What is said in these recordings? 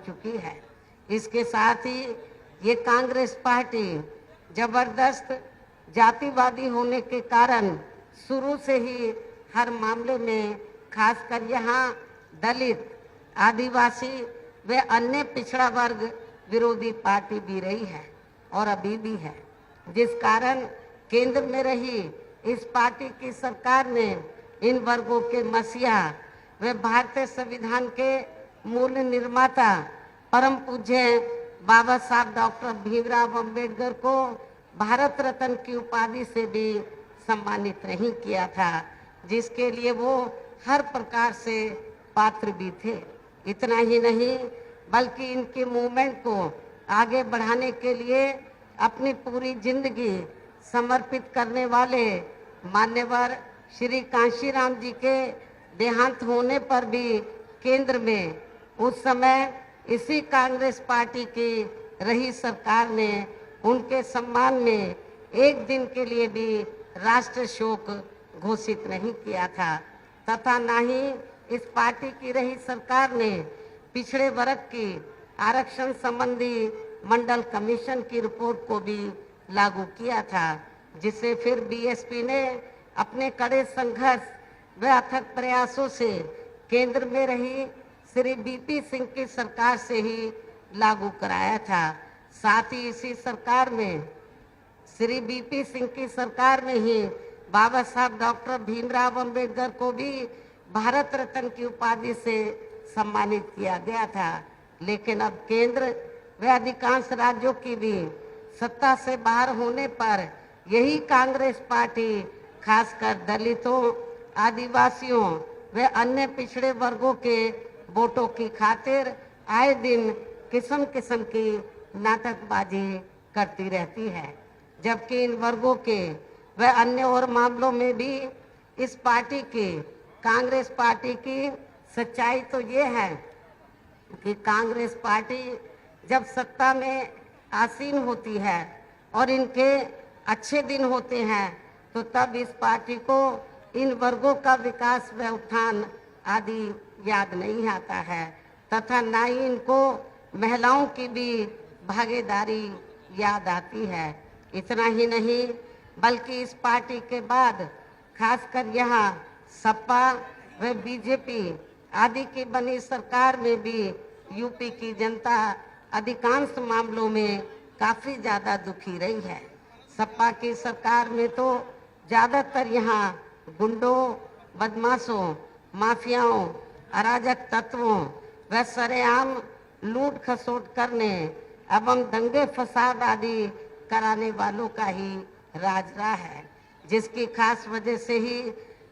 चुकी है। इसके साथ ही ये कांग्रेस पार्टी जबरदस्त जातिवादी होने के कारण शुरू से ही हर मामले में, खासकर यहाँ दलित, आदिवासी व अन्य पिछड़ा वर्ग विरोधी पार्टी भी रही है और अभी भी है, जिस कारण केंद्र में रही इस पार्टी की सरकार ने इन वर्गों के मसीहा व भारतीय संविधान के मूल निर्माता परम पूज्य बाबा साहब डॉक्टर भीमराव अंबेडकर को भारत रत्न की उपाधि से भी सम्मानित नहीं किया था, जिसके लिए वो हर प्रकार से पात्र भी थे। इतना ही नहीं बल्कि इनके मूवमेंट को आगे बढ़ाने के लिए अपनी पूरी जिंदगी समर्पित करने वाले मान्यवर श्री कांशीराम जी के देहांत होने पर भी केंद्र में उस समय इसी कांग्रेस पार्टी की रही सरकार ने उनके सम्मान में एक दिन के लिए भी राष्ट्र शोक घोषित नहीं किया था, तथा न ही इस पार्टी की रही सरकार ने पिछड़े वर्ग की आरक्षण संबंधी मंडल कमीशन की रिपोर्ट को भी लागू किया था, जिसे फिर बीएसपी ने अपने कड़े संघर्ष व अथक प्रयासों से केंद्र में रही श्री बीपी सिंह की सरकार से ही लागू कराया था। साथ ही इसी सरकार में, श्री बीपी सिंह की सरकार में ही बाबा साहब डॉक्टर भीमराव अंबेडकर को भी भारत रत्न की उपाधि से सम्मानित किया गया था। लेकिन अब केंद्र व अधिकांश राज्यों की भी सत्ता से बाहर होने पर यही कांग्रेस पार्टी खासकर दलितों, आदिवासियों व अन्य पिछड़े वर्गों के वोटों की खातिर आए दिन किस्म किस्म की नाटकबाजी करती रहती है, जबकि इन वर्गों के व अन्य और मामलों में भी इस पार्टी की, कांग्रेस पार्टी की सच्चाई तो ये है कि कांग्रेस पार्टी जब सत्ता में आसीन होती है और इनके अच्छे दिन होते हैं तो तब इस पार्टी को इन वर्गों का विकास व उत्थान आदि याद नहीं आता है, तथा न ही इनको महिलाओं की भी भागीदारी याद आती है। इतना ही नहीं बल्कि इस पार्टी के बाद खासकर यहाँ सपा व बीजेपी आदि की बनी सरकार में भी यूपी की जनता अधिकांश मामलों में काफी ज्यादा दुखी रही है। सपा की सरकार में तो ज्यादातर यहाँ गुंडों, बदमाशों, माफियाओं, अराजक तत्वों व सरेआम लूट खसोट करने एवं दंगे फसाद आदि कराने वालों का ही राज रहा है, जिसकी खास वजह से ही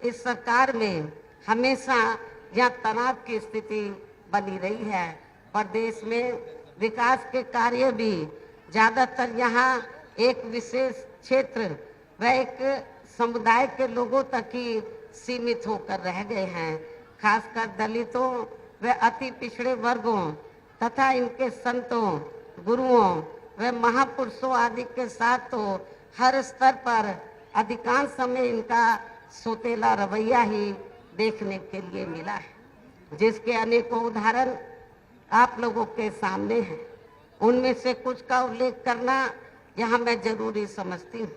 इस सरकार में हमेशा यह तनाव की स्थिति बनी रही है। प्रदेश में विकास के कार्य भी ज्यादातर यहाँ एक विशेष क्षेत्र व एक समुदाय के लोगों तक ही सीमित होकर रह गए हैं। खासकर दलितों व अति पिछड़े वर्गों तथा इनके संतों, गुरुओं व महापुरुषों आदि के साथ तो हर स्तर पर अधिकांश समय इनका सोतेला रवैया ही देखने के लिए मिला है, जिसके अनेकों उदाहरण आप लोगों के सामने हैं। उनमें से कुछ का उल्लेख करना यहाँ मैं जरूरी समझती हूँ,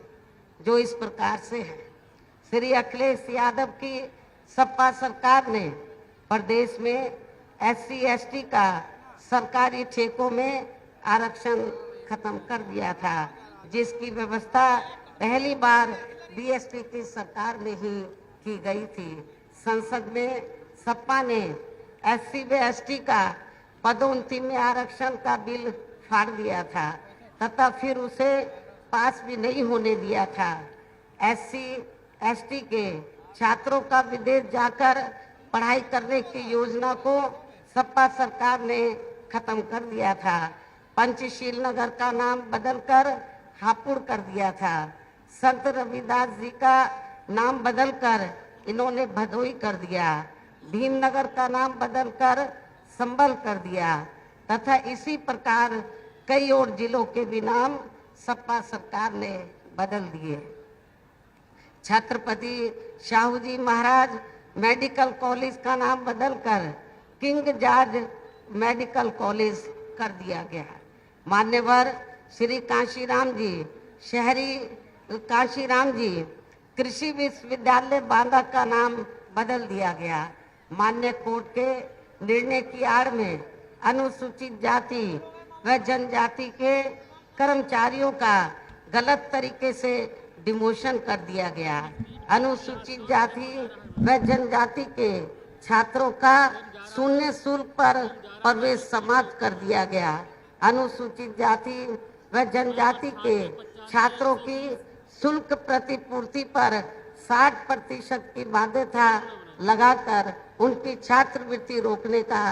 जो इस प्रकार से है। श्री अखिलेश यादव की सपा सरकार ने प्रदेश में SC/ST का सरकारी ठेकों में आरक्षण खत्म कर दिया था, जिसकी व्यवस्था पहली बार BSP की सरकार में ही की गई थी। संसद में सपा ने SC/ST का पदोन्नति में आरक्षण का बिल फाड़ दिया था तथा फिर उसे पास भी नहीं होने दिया था। SC/ST के छात्रों का विदेश जाकर पढ़ाई करने की योजना को सपा सरकार ने खत्म कर दिया था। पंचशील नगर का नाम बदलकर हापुड़ कर दिया था। संत रविदास जी का नाम बदलकर इन्होंने भदोई कर दिया। भीमनगर का नाम बदलकर संबल कर दिया तथा इसी प्रकार कई और जिलों के भी नाम सपा सरकार ने बदल दिए। छत्रपति शाहू जी महाराज मेडिकल कॉलेज का नाम बदलकर किंग जॉर्ज मेडिकल कॉलेज कर दिया गया। मान्यवर श्री कांशीराम जी, शहरी कांशीराम जी कृषि विश्वविद्यालय बांदा का नाम बदल दिया गया। मान्य कोर्ट के निर्णय की आड़ में अनुसूचित जाति व जनजाति के कर्मचारियों का गलत तरीके से डिमोशन कर दिया गया। अनुसूचित जाति व जनजाति के छात्रों का शून्य शुल्क पर प्रवेश समाप्त कर दिया गया। अनुसूचित जाति व जनजाति के छात्रों की शुल्क प्रतिपूर्ति पर 60% की बाध्यता लगाकर उनकी छात्रवृत्ति रोकने का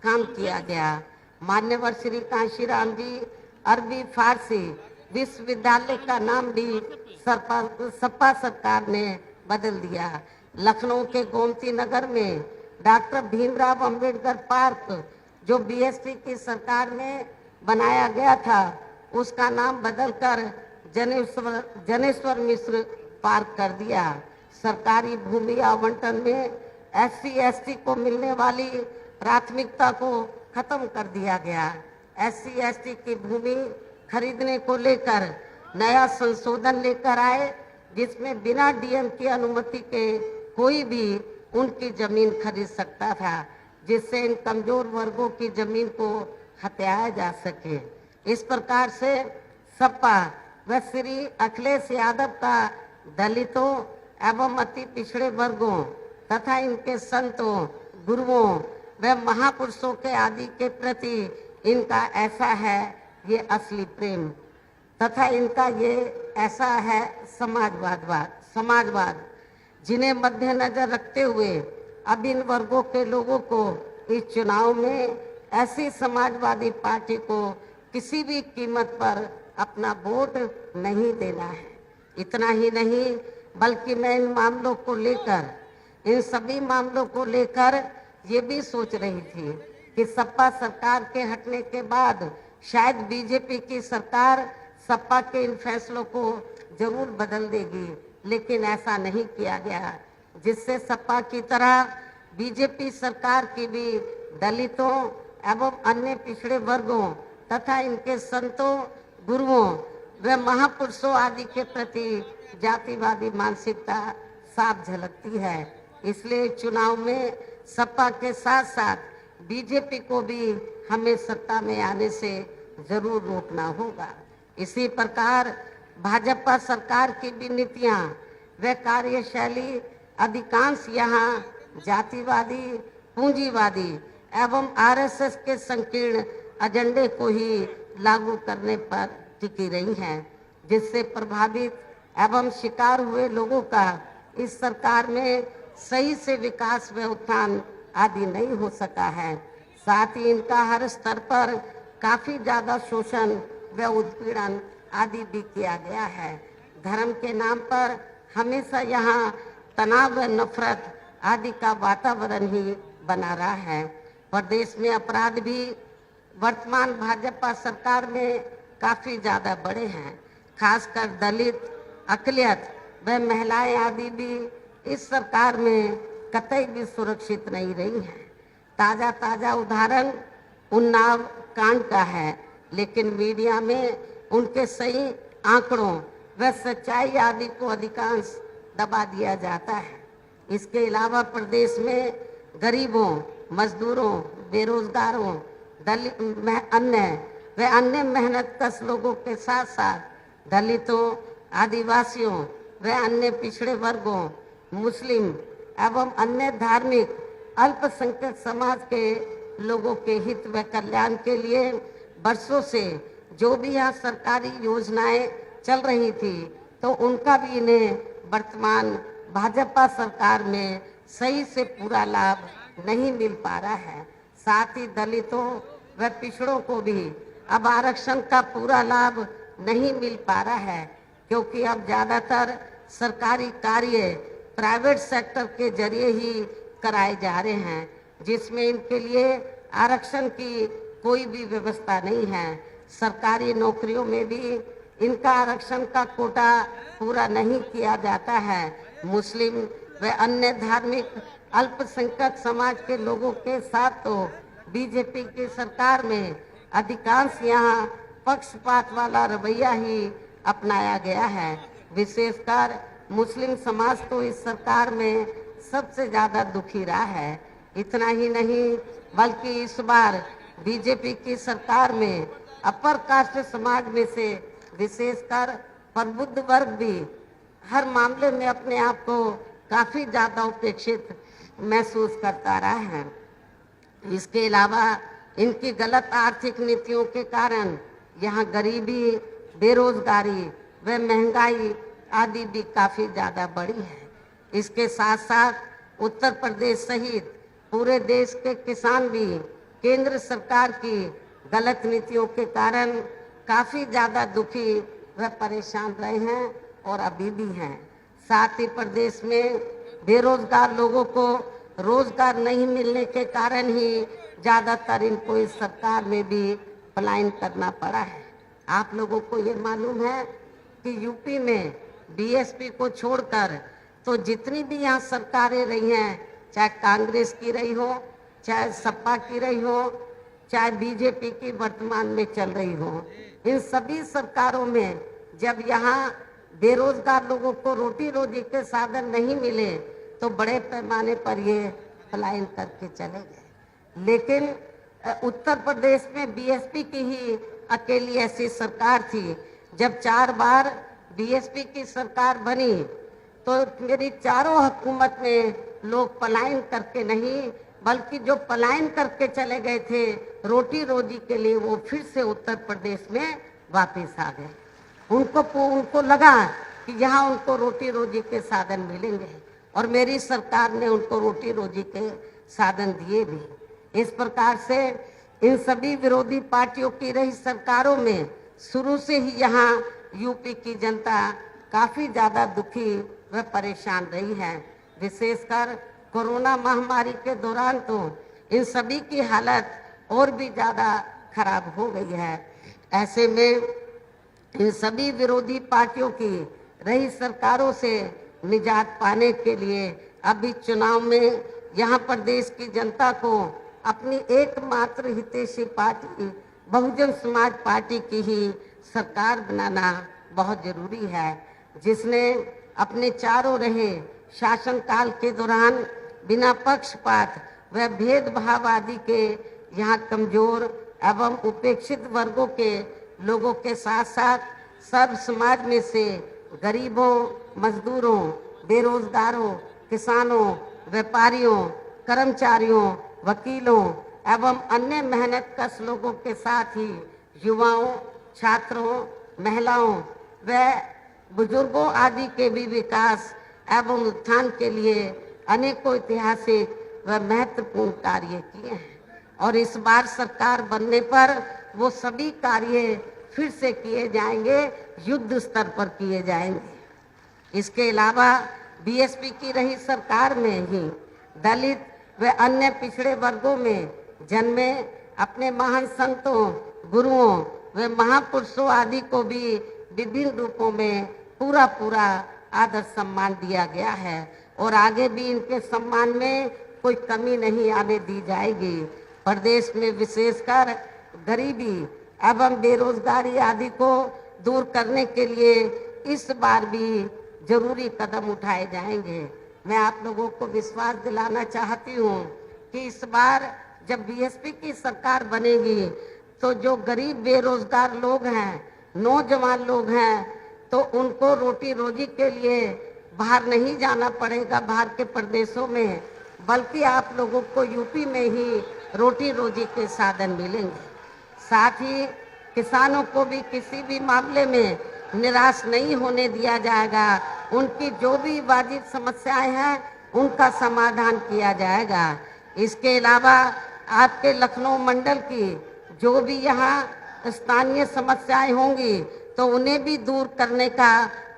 काम किया गया। मान्यवर श्री कांशीराम जी अरबी फारसी विश्वविद्यालय का नाम भी सपा सरकार ने बदल दिया। लखनऊ के गोमती नगर में डॉक्टर भीमराव अंबेडकर पार्क जो बीएसपी की सरकार में बनाया गया था, उसका नाम बदलकर जनेश्वर मिश्र पार्क कर दिया। सरकारी भूमि आवंटन में SC/ST को मिलने वाली प्राथमिकता को खत्म कर दिया गया। SC/ST की भूमि खरीदने को लेकर नया संशोधन लेकर आए, जिसमें बिना DM की अनुमति के कोई भी उनकी जमीन खरीद सकता था, जिससे इन कमजोर वर्गों की जमीन को हत्याया जा सके। इस प्रकार से सपा व श्री अखिलेश यादव का दलितों एवं अति पिछड़े वर्गों तथा इनके संतों, गुरुओं व महापुरुषों के आदि के प्रति इनका ऐसा है ये असली प्रेम, तथा इनका ये ऐसा है समाजवाद, जिन्हें मद्देनजर रखते हुए अब इन वर्गों के लोगों को इस चुनाव में ऐसी समाजवादी पार्टी को किसी भी कीमत पर अपना वोट नहीं देना है। इतना ही नहीं, बल्कि मैं इन सभी मामलों को लेकर ये भी सोच रही थी कि सपा सरकार के हटने के बाद शायद बीजेपी की सरकार सपा के इन फैसलों को जरूर बदल देगी, लेकिन ऐसा नहीं किया गया, जिससे सपा की तरह बीजेपी सरकार की भी दलितों एवं अन्य पिछड़े वर्गों तथा इनके संतों, गुरुओं व महापुरुषों आदि के प्रति जातिवादी मानसिकता साफ झलकती है। इसलिए चुनाव में सपा के साथ साथ बीजेपी को भी हमें सत्ता में आने से जरूर रोकना होगा। इसी प्रकार भाजपा सरकार की भी नीतियां व कार्यशैली अधिकांश यहाँ जातिवादी, पूंजीवादी एवं RSS के संकीर्ण एजेंडे को ही लागू करने पर टिकी रही हैं, जिससे प्रभावित एवं शिकार हुए लोगों का इस सरकार में सही से विकास व उत्थान आदि नहीं हो सका है। साथ ही इनका हर स्तर पर काफी ज्यादा शोषण व उत्पीड़न आदि भी किया गया है। धर्म के नाम पर हमेशा यहाँ तनाव व नफरत आदि का वातावरण ही बना रहा है। प्रदेश में अपराध भी वर्तमान भाजपा सरकार में काफी ज्यादा बढ़े हैं। खासकर दलित, अकलियत व महिलाएं आदि भी इस सरकार में कतई भी सुरक्षित नहीं रही हैं। ताजा उदाहरण उन्नाव कांड का है, लेकिन मीडिया में उनके सही आंकड़ों व सच्चाई आदि को अधिकांश दबा दिया जाता है। इसके अलावा प्रदेश में गरीबों, मजदूरों, बेरोजगारों, दलित अन्य मेहनतकश लोगों के साथ साथ दलितों, आदिवासियों व अन्य पिछड़े वर्गों, मुस्लिम एवं अन्य धार्मिक अल्पसंख्यक समाज के लोगों के हित व कल्याण के लिए वर्षों से जो भी यहाँ सरकारी योजनाएं चल रही थी, तो उनका भी इन्हें वर्तमान भाजपा सरकार में सही से पूरा लाभ नहीं मिल पा रहा है। साथ ही दलितों व पिछड़ों को भी अब आरक्षण का पूरा लाभ नहीं मिल पा रहा है, क्योंकि अब ज्यादातर सरकारी कार्य प्राइवेट सेक्टर के जरिए ही कराए जा रहे हैं, जिसमें इनके लिए आरक्षण की कोई भी व्यवस्था नहीं है। सरकारी नौकरियों में भी इनका आरक्षण का कोटा पूरा नहीं किया जाता है। मुस्लिम व अन्य धार्मिक अल्पसंख्यक समाज के लोगों के साथ तो बीजेपी की सरकार में अधिकांश यहाँ पक्षपात वाला रवैया ही अपनाया गया है। विशेषकर मुस्लिम समाज तो इस सरकार में सबसे ज्यादा दुखी रहा है। इतना ही नहीं बल्कि इस बार बीजेपी की सरकार में अपर कास्ट समाज में से विशेषकर प्रबुद्ध वर्ग भी हर मामले में अपने आप को काफी ज्यादा उपेक्षित महसूस करता रहा है। इसके अलावा इनकी गलत आर्थिक नीतियों के कारण यहाँ गरीबी, बेरोजगारी व महंगाई आदि भी काफी ज्यादा बढ़ी है। इसके साथ साथ उत्तर प्रदेश सहित पूरे देश के किसान भी केंद्र सरकार की गलत नीतियों के कारण काफी ज्यादा दुखी व परेशान रहे हैं और अभी भी हैं। साथ ही प्रदेश में बेरोजगार लोगों को रोजगार नहीं मिलने के कारण ही ज्यादातर इनको इस सरकार में भी पलायन करना पड़ा है। आप लोगों को ये मालूम है कि यूपी में बीएसपी को छोड़कर तो जितनी भी यहाँ सरकारें रही हैं, चाहे कांग्रेस की रही हो, चाहे सपा की रही हो, चाहे बीजेपी की वर्तमान में चल रही हो, इन सभी सरकारों में जब यहाँ बेरोजगार लोगों को रोटी रोजी के साधन नहीं मिले तो बड़े पैमाने पर ये पलायन करके चले गए। लेकिन उत्तर प्रदेश में बीएसपी की ही अकेली ऐसी सरकार थी। जब 4 बार बीएसपी की सरकार बनी तो मेरी चारों हुकूमत में लोग पलायन करके नहीं बल्कि जो पलायन करके चले गए थे रोटी रोजी के लिए, वो फिर से उत्तर प्रदेश में वापस आ गए। उनको लगा कि यहाँ उनको रोटी रोजी के साधन मिलेंगे और मेरी सरकार ने उनको रोटी रोजी के साधन दिए भी। इस प्रकार से इन सभी विरोधी पार्टियों की रही सरकारों में शुरू से ही यहाँ यूपी की जनता काफी ज्यादा दुखी व परेशान रही है। विशेषकर कोरोना महामारी के दौरान तो इन सभी की हालत और भी ज्यादा खराब हो गई है। ऐसे में इन सभी विरोधी पार्टियों की रही सरकारों से निजात पाने के लिए अभी चुनाव में यहाँ पर देश की जनता को अपनी एकमात्र हितैषी पार्टी बहुजन समाज पार्टी की ही सरकार बनाना बहुत जरूरी है, जिसने अपने चारों रहे शासनकाल के दौरान बिना पक्षपात व भेदभाव आदि के यहाँ कमजोर एवं उपेक्षित वर्गों के लोगों के साथ साथ सब समाज में से गरीबों, मजदूरों, बेरोजगारों, किसानों, व्यापारियों, कर्मचारियों, वकीलों एवं अन्य मेहनतकश लोगों के साथ ही युवाओं, छात्रों, महिलाओं व बुजुर्गों आदि के भी विकास एवं उत्थान के लिए अनेकों ऐतिहासिक व महत्वपूर्ण कार्य किए हैं और इस बार सरकार बनने पर वो सभी कार्य फिर से किए जाएंगे, युद्ध स्तर पर किए जाएंगे। इसके अलावा बीएसपी की रही सरकार में ही दलित व अन्य पिछड़े वर्गों में जन्मे अपने महान संतों, गुरुओं व महापुरुषों आदि को भी विभिन्न रूपों में पूरा आदर सम्मान दिया गया है और आगे भी इनके सम्मान में कोई कमी नहीं आने दी जाएगी। प्रदेश में विशेषकर गरीबी एवं बेरोजगारी आदि को दूर करने के लिए इस बार भी जरूरी कदम उठाए जाएंगे। मैं आप लोगों को विश्वास दिलाना चाहती हूँ कि इस बार जब बीएसपी की सरकार बनेगी तो जो गरीब बेरोजगार लोग हैं, नौजवान लोग हैं, तो उनको रोटी रोजी के लिए बाहर नहीं जाना पड़ेगा बाहर के प्रदेशों में, बल्कि आप लोगों को यूपी में ही रोटी रोजी के साधन मिलेंगे। साथ ही किसानों को भी किसी भी मामले में निराश नहीं होने दिया जाएगा। उनकी जो भी वाजिब समस्याएं हैं उनका समाधान किया जाएगा। इसके अलावा आपके लखनऊ मंडल की जो भी यहाँ स्थानीय समस्याएं होंगी तो उन्हें भी दूर करने का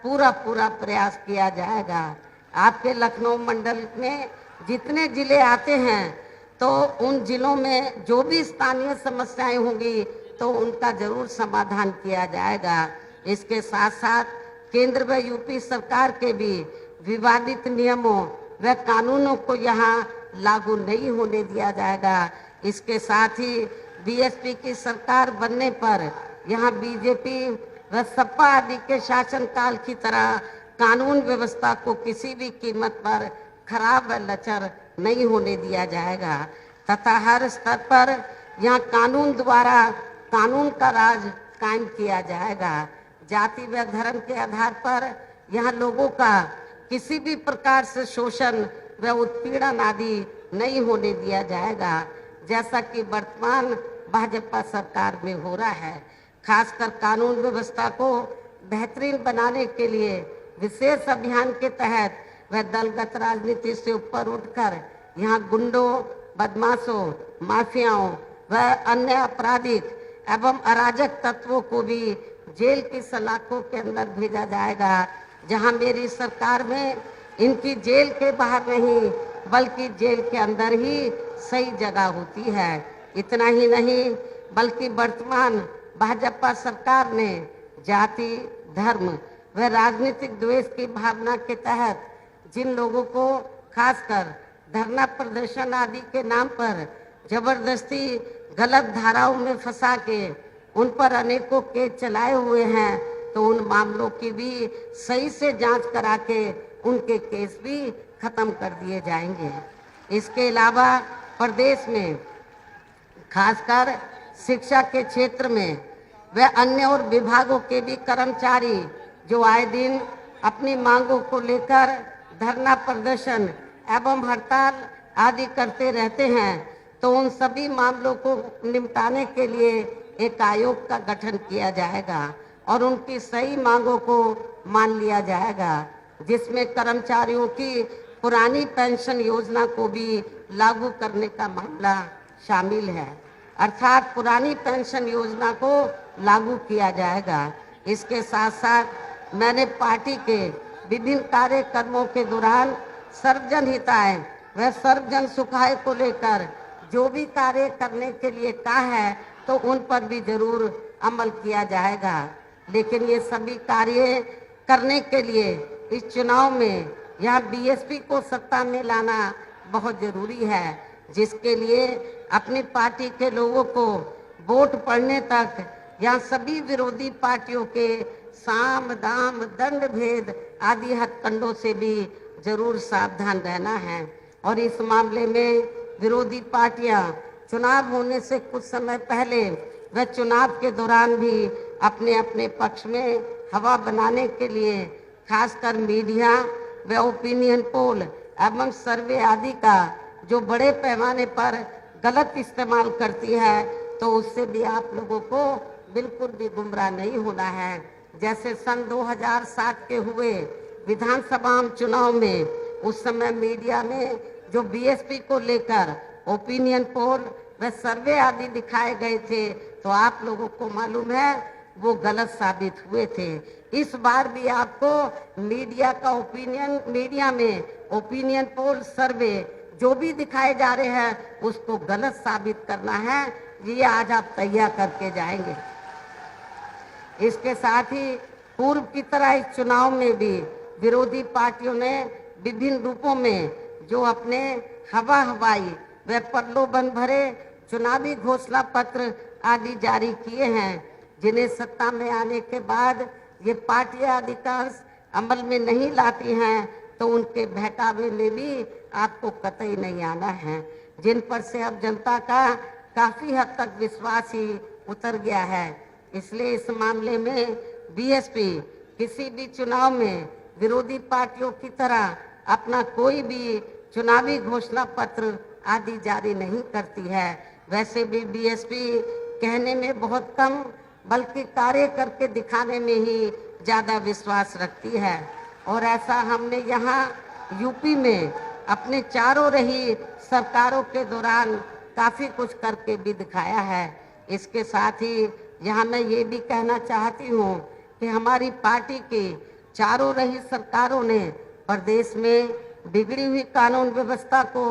पूरा प्रयास किया जाएगा। आपके लखनऊ मंडल में जितने जिले आते हैं तो उन जिलों में जो भी स्थानीय समस्याएं होंगी तो उनका जरूर समाधान किया जाएगा। इसके साथ साथ केंद्र व यूपी सरकार के भी विवादित नियमों व कानूनों को यहाँ लागू नहीं होने दिया जाएगा। इसके साथ ही बीएसपी की सरकार बनने पर यहाँ बीजेपी व सपा आदि के शासनकाल की तरह कानून व्यवस्था को किसी भी कीमत पर खराब व लचर नहीं होने दिया जाएगा तथा हर स्तर पर यहाँ कानून द्वारा कानून का राज कायम किया जाएगा। जाति व धर्म के आधार पर यहाँ लोगों का किसी भी प्रकार से शोषण व उत्पीड़न आदि नहीं होने दिया जाएगा, जैसा कि वर्तमान भाजपा सरकार में हो रहा है। खासकर कानून व्यवस्था को बेहतरीन बनाने के लिए विशेष अभियान के तहत वह दलगत राजनीति से ऊपर उठकर यहाँ गुंडों, बदमाशों, माफियाओं व अन्य आपराधिक एवं अराजक तत्वों को भी जेल की सलाखों के अंदर भेजा जाएगा, जहां मेरी सरकार में इनकी जेल के बाहर नहीं बल्कि जेल के अंदर ही सही जगह होती है। इतना ही नहीं बल्कि वर्तमान भाजपा सरकार ने जाति, धर्म व राजनीतिक द्वेष की भावना के तहत जिन लोगों को खासकर धरना प्रदर्शन आदि के नाम पर जबरदस्ती गलत धाराओं में फंसा के उन पर अनेकों केस चलाए हुए हैं, तो उन मामलों की भी सही से जांच करा के उनके केस भी खत्म कर दिए जाएंगे। इसके अलावा प्रदेश में खासकर शिक्षा के क्षेत्र में व अन्य और विभागों के भी कर्मचारी जो आए दिन अपनी मांगों को लेकर धरना प्रदर्शन एवं हड़ताल आदि करते रहते हैं, तो उन सभी मामलों को निपटाने के लिए एक आयोग का गठन किया जाएगा और उनकी सही मांगों को मान लिया जाएगा, जिसमें कर्मचारियों की पुरानी पेंशन योजना को भी लागू करने का मामला शामिल है, अर्थात पुरानी पेंशन योजना को लागू किया जाएगा। इसके साथ साथ मैंने पार्टी के विभिन्न कार्यक्रमों के दौरान सर्वजन हिताय व सर्वजन सुखाय को लेकर जो भी कार्य करने के लिए कहा है तो उन पर भी जरूर अमल किया जाएगा। लेकिन ये सभी कार्य करने के लिए इस चुनाव में यहाँ बीएसपी को सत्ता में लाना बहुत जरूरी है, जिसके लिए अपनी पार्टी के लोगों को वोट पड़ने तक यहाँ सभी विरोधी पार्टियों के साम दाम दंड भेद आदि हथकंडों से भी जरूर सावधान रहना है। और इस मामले में विरोधी पार्टियां चुनाव होने से कुछ समय पहले व चुनाव के दौरान भी अपने अपने पक्ष में हवा बनाने के लिए खासकर मीडिया व ओपिनियन पोल एवं सर्वे आदि का जो बड़े पैमाने पर गलत इस्तेमाल करती है, तो उससे भी आप लोगों को बिल्कुल भी गुमराह नहीं होना है। जैसे सन 2007 के हुए विधानसभा चुनाव में उस समय मीडिया में जो बीएसपी को लेकर ओपिनियन पोल व सर्वे आदि दिखाए गए थे, तो आप लोगों को मालूम है वो गलत साबित हुए थे। इस बार भी आपको मीडिया में ओपिनियन पोल सर्वे जो भी दिखाए जा रहे हैं उसको गलत साबित करना है, ये आज आप तैयार करके जाएंगे। इसके साथ ही पूर्व की तरह इस चुनाव में भी विरोधी पार्टियों ने विभिन्न रूपों में जो अपने हवाई व प्रलोभन भरे चुनावी घोषणा पत्र आदि जारी किए हैं, जिन्हें सत्ता में आने के बाद ये पार्टियां अधिकांश अमल में नहीं लाती हैं, तो उनके बहकावे में भी आपको कतई नहीं आना है, जिन पर से अब जनता का काफी हद तक विश्वास ही उतर गया है। इसलिए इस मामले में बीएसपी किसी भी चुनाव में विरोधी पार्टियों की तरह अपना कोई भी चुनावी घोषणा पत्र आदि जारी नहीं करती है। वैसे भी बीएसपी कहने में बहुत कम बल्कि कार्य करके दिखाने में ही ज़्यादा विश्वास रखती है, और ऐसा हमने यहाँ यूपी में अपने चारों रही सरकारों के दौरान काफ़ी कुछ करके भी दिखाया है। इसके साथ ही यहाँ मैं ये भी कहना चाहती हूँ कि हमारी पार्टी की चारों रही सरकारों ने प्रदेश में बिगड़ी हुई कानून व्यवस्था को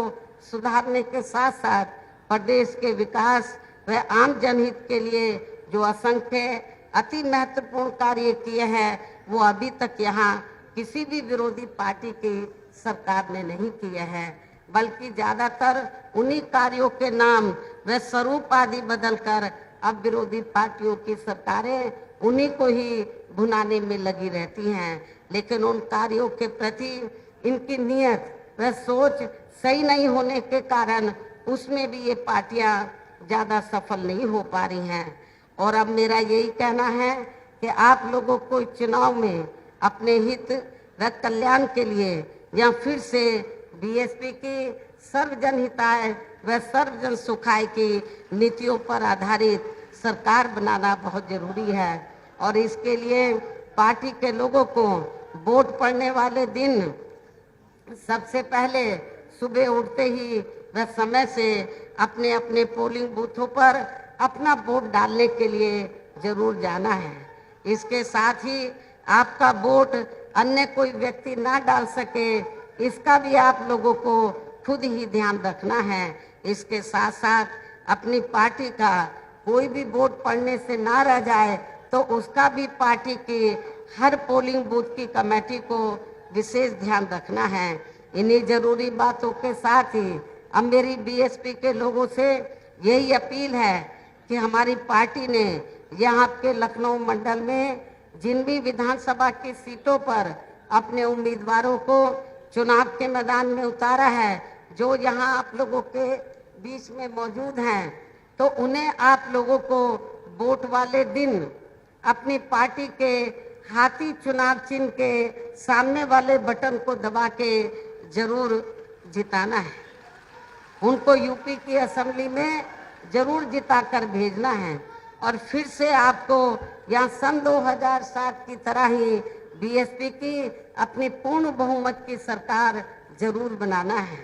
सुधारने के साथ साथ प्रदेश के विकास व आम जनहित के लिए जो असंख्य अति महत्वपूर्ण कार्य किए हैं, वो अभी तक यहाँ किसी भी विरोधी पार्टी की सरकार ने नहीं किए हैं, बल्कि ज़्यादातर उन्हीं कार्यों के नाम व स्वरूप आदि बदलकर अब विरोधी पार्टियों की सरकारें उन्हीं को ही भुनाने में लगी रहती हैं, लेकिन उन कार्यों के प्रति इनकी नीयत व सोच सही नहीं होने के कारण उसमें भी ये पार्टियां ज़्यादा सफल नहीं हो पा रही हैं। और अब मेरा यही कहना है कि आप लोगों को चुनाव में अपने हित व कल्याण के लिए या फिर से बीएसपी की सर्वजन हिताय व सर्वजन सुखाय की नीतियों पर आधारित सरकार बनाना बहुत जरूरी है। और इसके लिए पार्टी के लोगों को वोट पड़ने वाले दिन सबसे पहले सुबह उठते ही व समय से अपने अपने पोलिंग बूथों पर अपना वोट डालने के लिए जरूर जाना है। इसके साथ ही आपका वोट अन्य कोई व्यक्ति ना डाल सके, इसका भी आप लोगों को खुद ही ध्यान रखना है। इसके साथ साथ अपनी पार्टी का कोई भी वोट पड़ने से ना रह जाए तो उसका भी पार्टी की हर पोलिंग बूथ की कमेटी को विशेष ध्यान रखना है। इन्हीं जरूरी बातों के साथ ही अब मेरी बीएसपी के लोगों से यही अपील है कि हमारी पार्टी ने यहाँ के लखनऊ मंडल में जिन भी विधानसभा की सीटों पर अपने उम्मीदवारों को चुनाव के मैदान में उतारा है, जो यहाँ आप लोगों के बीच में मौजूद हैं, तो उन्हें आप लोगों को वोट वाले दिन अपनी पार्टी के हाथी चुनाव चिन्ह के सामने वाले बटन को दबा के जरूर जिताना है। उनको यूपी की असेंबली में जरूर जिताकर भेजना है और फिर से आपको यहाँ सन 2007 की तरह ही बीएसपी की अपनी पूर्ण बहुमत की सरकार जरूर बनाना है।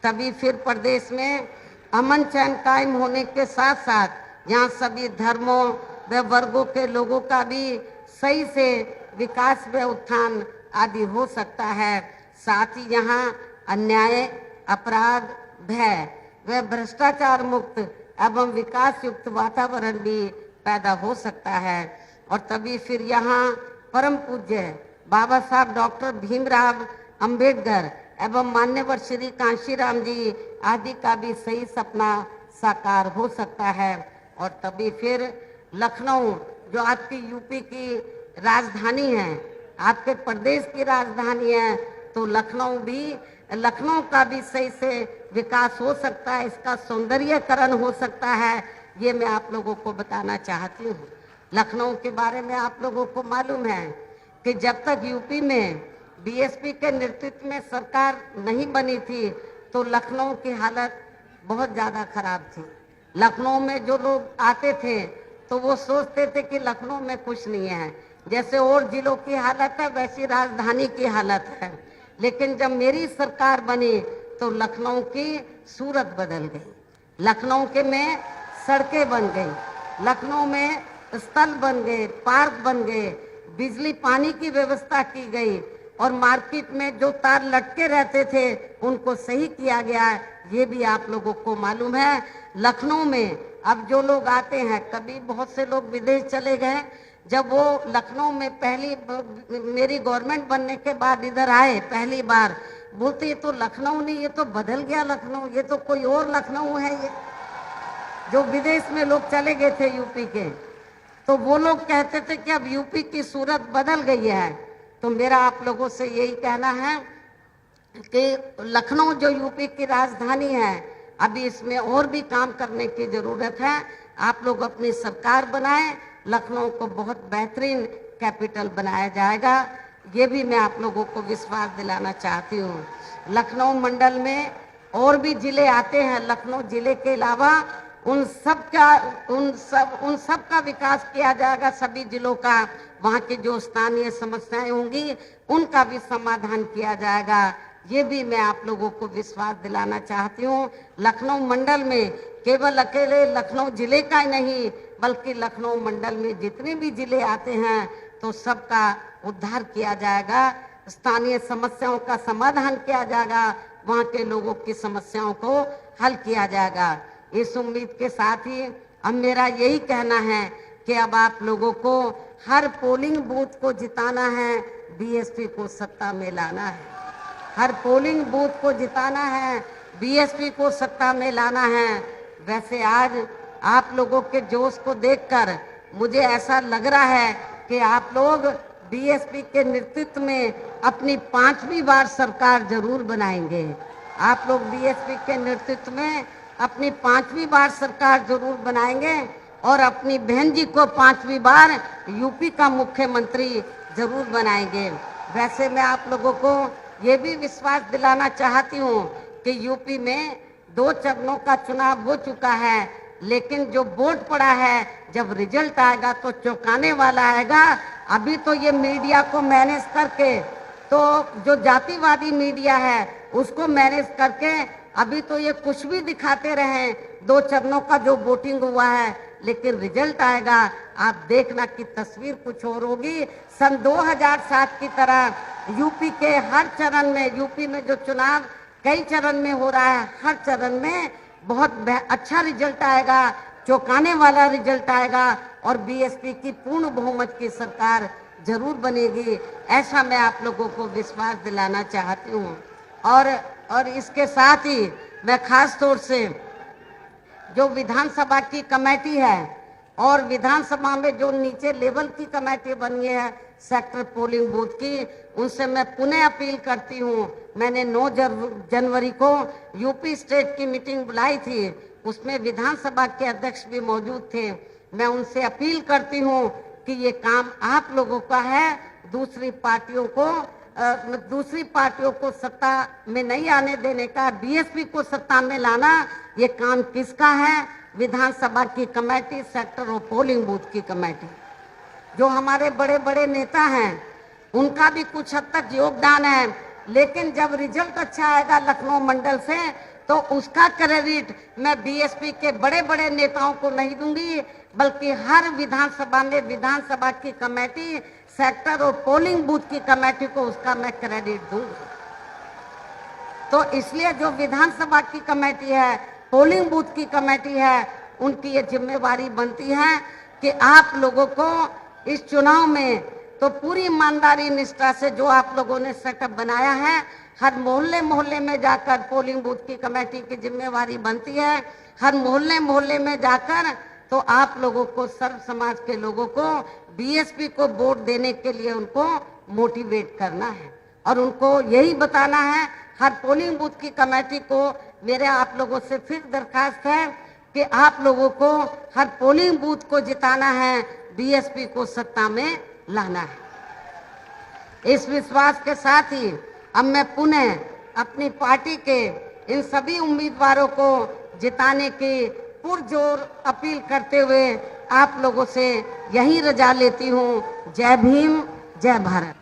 तभी फिर प्रदेश में अमन चैन कायम होने के साथ साथ यहाँ सभी धर्मों व वर्गों के लोगों का भी सही से विकास व उत्थान आदि हो सकता है। साथ ही यहाँ अन्याय, अपराध, भय व भ्रष्टाचार मुक्त एवं विकास युक्त वातावरण भी पैदा हो सकता है। और तभी फिर यहाँ परम पूज्य बाबा साहब डॉक्टर भीमराव अंबेडकर एवं मान्यवर श्री कांशीराम जी आदि का भी सही सपना साकार हो सकता है। और तभी फिर लखनऊ जो आपकी यूपी की राजधानी है, आपके प्रदेश की राजधानी है, तो लखनऊ का भी सही से विकास हो सकता है, इसका सौंदर्यीकरण हो सकता है। ये मैं आप लोगों को बताना चाहती हूँ। लखनऊ के बारे में आप लोगों को मालूम है कि जब तक यूपी में बीएसपी के नेतृत्व में सरकार नहीं बनी थी तो लखनऊ की हालत बहुत ज़्यादा खराब थी। लखनऊ में जो लोग आते थे तो वो सोचते थे कि लखनऊ में कुछ नहीं है, जैसे और जिलों की हालत है वैसी राजधानी की हालत है। लेकिन जब मेरी सरकार बनी तो लखनऊ की सूरत बदल गई, लखनऊ के में सड़कें बन गई, लखनऊ में स्थल बन गए, पार्क बन गए, बिजली पानी की व्यवस्था की गई और मार्केट में जो तार लटके रहते थे उनको सही किया गया। ये भी आप लोगों को मालूम है। लखनऊ में अब जो लोग आते हैं, कभी बहुत से लोग विदेश चले गए, जब वो लखनऊ में मेरी गवर्नमेंट बनने के बाद इधर आए पहली बार, बोलते ये तो लखनऊ नहीं, ये तो बदल गया लखनऊ, ये तो कोई और लखनऊ है। ये जो विदेश में लोग चले गए थे यूपी के, तो वो लोग कहते थे कि अब यूपी की सूरत बदल गई है। तो मेरा आप लोगों से यही कहना है कि लखनऊ जो यूपी की राजधानी है, अभी इसमें और भी काम करने की जरूरत है। आप लोग अपनी सरकार बनाएं, लखनऊ को बहुत बेहतरीन कैपिटल बनाया जाएगा, ये भी मैं आप लोगों को विश्वास दिलाना चाहती हूँ। लखनऊ मंडल में और भी जिले आते हैं, लखनऊ जिले के अलावा उन सब का विकास किया जाएगा, सभी जिलों का। वहाँ की जो स्थानीय समस्याएं होंगी उनका भी समाधान किया जाएगा, ये भी मैं आप लोगों को विश्वास दिलाना चाहती हूँ। लखनऊ मंडल में केवल अकेले लखनऊ जिले का ही नहीं, बल्कि लखनऊ मंडल में जितने भी जिले आते हैं तो सबका उद्धार किया जाएगा, स्थानीय समस्याओं का समाधान किया जाएगा, वहाँ के लोगों की समस्याओं को हल किया जाएगा। इस उम्मीद के साथ ही अब मेरा यही कहना है कि अब आप लोगों को हर पोलिंग बूथ को जिताना है, बीएसपी को सत्ता में लाना है। हर पोलिंग बूथ को जिताना है, बीएसपी को सत्ता में लाना है। वैसे आज आप लोगों के जोश को देखकर मुझे ऐसा लग रहा है कि आप लोग बीएसपी के नेतृत्व में अपनी 5वीं बार सरकार जरूर बनाएंगे। आप लोग बीएसपी के नेतृत्व में अपनी 5वीं बार सरकार जरूर बनाएंगे और अपनी बहन जी को 5वीं बार यूपी का मुख्यमंत्री जरूर बनाएंगे। वैसे मैं आप लोगों को ये भी विश्वास दिलाना चाहती हूँ कि यूपी में 2 चरणों का चुनाव हो चुका है, लेकिन जो वोट पड़ा है जब रिजल्ट आएगा तो चौंकाने वाला आएगा। अभी तो ये मीडिया को मैनेज करके, तो जो जातिवादी मीडिया है उसको मैनेज करके अभी तो ये कुछ भी दिखाते रहे 2 चरणों का जो वोटिंग हुआ है, लेकिन रिजल्ट आएगा आप देखना कि तस्वीर कुछ और होगी। सन 2007 की तरह यूपी के हर चरण में, यूपी में जो चुनाव कई चरण में हो रहा है, हर चरण में बहुत अच्छा रिजल्ट आएगा, चौंकाने वाला रिजल्ट आएगा और बीएसपी की पूर्ण बहुमत की सरकार जरूर बनेगी। ऐसा मैं आप लोगों को विश्वास दिलाना चाहती हूँ। और इसके साथ ही मैं खास तौर से जो विधानसभा की कमेटी है और विधानसभा में जो नीचे लेवल की कमेटी बनी है सेक्टर पोलिंग बूथ की, उनसे मैं पुनः अपील करती हूँ। मैंने 9 जनवरी को यूपी स्टेट की मीटिंग बुलाई थी, उसमें विधानसभा के अध्यक्ष भी मौजूद थे। मैं उनसे अपील करती हूँ कि ये काम आप लोगों का है, दूसरी पार्टियों को सत्ता में नहीं आने देने का, बीएसपी को सत्ता में लाना, ये काम किसका है? विधानसभा की कमेटी, सेक्टर और पोलिंग बूथ की कमेटी। जो हमारे बड़े बड़े नेता हैं उनका भी कुछ हद तक योगदान है, लेकिन जब रिजल्ट अच्छा आएगा लखनऊ मंडल से तो उसका क्रेडिट मैं बीएसपी के बड़े बड़े नेताओं को नहीं दूंगी, बल्कि हर विधानसभा में विधानसभा की कमेटी, सेक्टर और पोलिंग बूथ की कमेटी को उसका मैं क्रेडिट दूंगी। तो इसलिए जो विधानसभा की कमेटी है, पोलिंग बूथ की कमेटी है, उनकी ये जिम्मेवारी बनती है कि आप लोगों को इस चुनाव में तो पूरी ईमानदारी निष्ठा से जो आप लोगों ने सेटअप बनाया है, हर मोहल्ले मोहल्ले में जाकर पोलिंग बूथ की कमेटी की जिम्मेवारी बनती है। हर मोहल्ले मोहल्ले में जाकर तो आप लोगों को, सर्व समाज के लोगों को बीएसपी को वोट देने के लिए उनको मोटिवेट करना है और उनको यही बताना है। हर पोलिंग बूथ की कमेटी को मेरे आप लोगों से फिर दरखास्त है कि आप लोगों को हर पोलिंग बूथ को जिताना है, बीएसपी को सत्ता में लाना है। इस विश्वास के साथ ही अब मैं पुनः अपनी पार्टी के इन सभी उम्मीदवारों को जिताने की पुरजोर अपील करते हुए आप लोगों से यही रजा लेती हूँ। जय भीम, जय भारत।